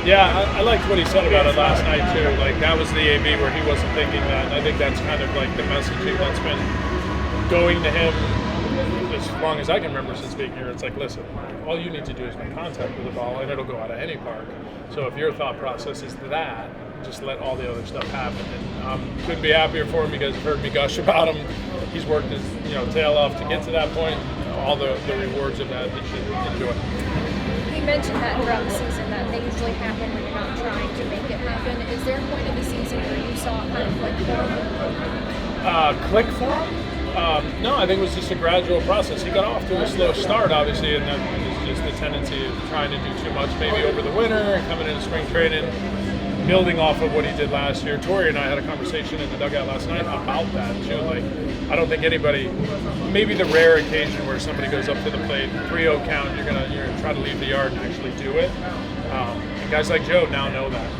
Yeah, I liked what he said about it last night too. Like that was the AB where he wasn't thinking that. And I think that's kind of like the messaging that's been going to him as long as I can remember since being here. It's like, listen, all you need to do is make contact with the ball, and it'll go out of any park. So if your thought process is that, just let all the other stuff happen. And couldn't be happier for him. You guys have heard me gush about him. He's worked his tail off to get to that point. All the rewards of that, he should enjoy. You mentioned that throughout the season that they usually happen when you're not trying to make it happen. Is there a point in the season where you saw it kind of click for him? Click for him? No, I think it was just a gradual process. He got off to a slow start, obviously, and that was just the tendency of trying to do too much maybe over the winter and coming into spring training, building off of what he did last year. Tori and I had a conversation in the dugout last night about that too. Like, I don't think anybody, maybe the rare occasion where somebody goes up to the plate, 3-0 count, you're gonna try to leave the yard and actually do it. And guys like Joe now know that.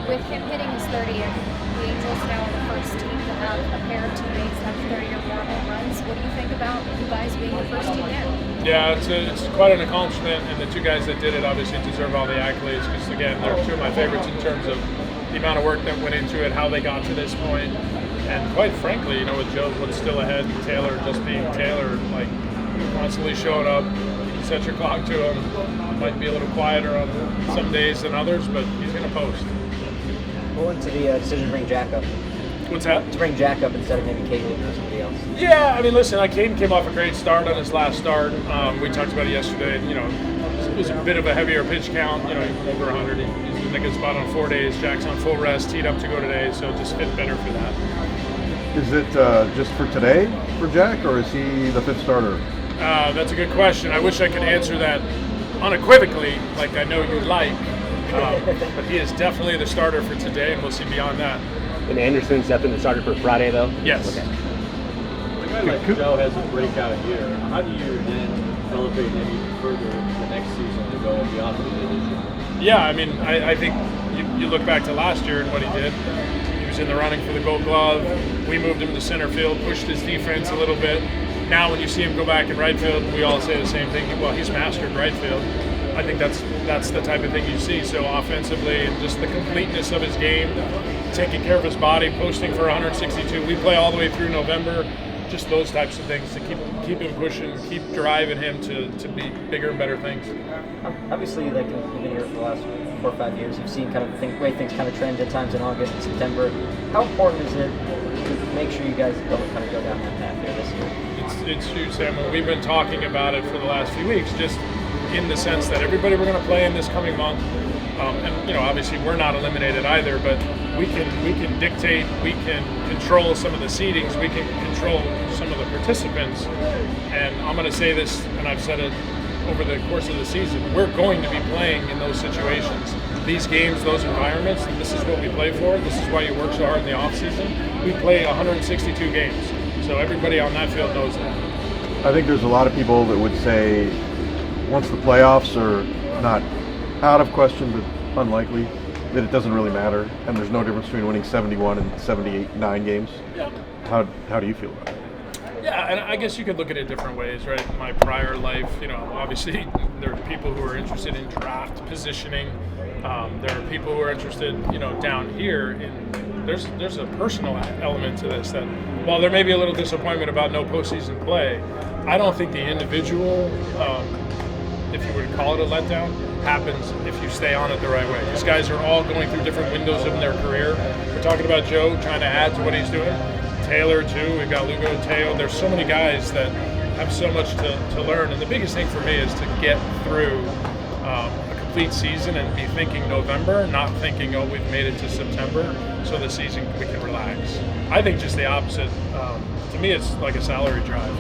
With him hitting his 30th, the Angels now are the first team to have a pair of teammates have 30 or more home runs. What do you think about you guys being the first team there? Yeah, it's quite an accomplishment, and the two guys that did it obviously deserve all the accolades because, again, they're two of my favorites in terms of the amount of work that went into it, how they got to this point. And quite frankly, with Joe, what's still ahead, Taylor just being Taylor, like constantly showing up, you set your clock to him. Might be a little quieter on some days than others, but he's going to post. What went to the decision to bring Jack up? What's that? To bring Jack up instead of maybe Caden or somebody else. Yeah, I mean, listen, Caden came off a great start on his last start. We talked about it yesterday. It was a bit of a heavier pitch count, over 100. He's in a good spot on 4 days. Jack's on full rest, teed up to go today, so it just fit better for that. Is it just for today for Jack, or is he the fifth starter? That's a good question. I wish I could answer that unequivocally, like I know you'd like. But he is definitely the starter for today, and we'll see beyond that. And Anderson's definitely the starter for Friday, though? Yes. Okay. A guy like Joe has a breakout year. How do you then elevate him even further the next season to go beyond what he did this year? Yeah, I mean, I think you look back to last year and what he did. He was in the running for the Gold Glove. We moved him to center field, pushed his defense a little bit. Now when you see him go back in right field, we all say the same thing. Well, he's mastered right field. I think that's the type of thing you see. So offensively, just the completeness of his game, taking care of his body, posting for 162. We play all the way through November. Just those types of things to keep him pushing, keep driving him to be bigger and better things. Obviously, like you've been here for the last 4 or 5 years, you've seen kind of the way things kind of trend at times in August and September. How important is it to make sure you guys don't kind of go down that path here this year? It's huge, Sam. We've been talking about it for the last few weeks, just in the sense that everybody we're going to play in this coming month, and obviously we're not eliminated either, but we can dictate, we can control some of the seedings, we can control some of the participants, and I'm going to say this, and I've said it over the course of the season, we're going to be playing in those situations. These games, those environments, this is what we play for. This is why you work so hard in the off season. We play 162 games, so everybody on that field knows that. I think there's a lot of people that would say once the playoffs are not out of question but unlikely, that it doesn't really matter, and there's no difference between winning 71 and 79 games. Yeah. How do you feel about it? Yeah, and I guess you could look at it different ways, right? In my prior life, obviously there are people who are interested in draft positioning. There are people who are interested, down here. There's a personal element to this that while there may be a little disappointment about no postseason play, I don't think the individual, if you were to call it a letdown, happens if you stay on it the right way. These guys are all going through different windows in their career. We're talking about Joe trying to add to what he's doing. Taylor too. We've got Lugo, Teo. There's so many guys that have so much to learn, and the biggest thing for me is to get through a complete season and be thinking November, not thinking, oh, we've made it to September, so the season we can relax. I think just the opposite. To me, it's like a salary drive.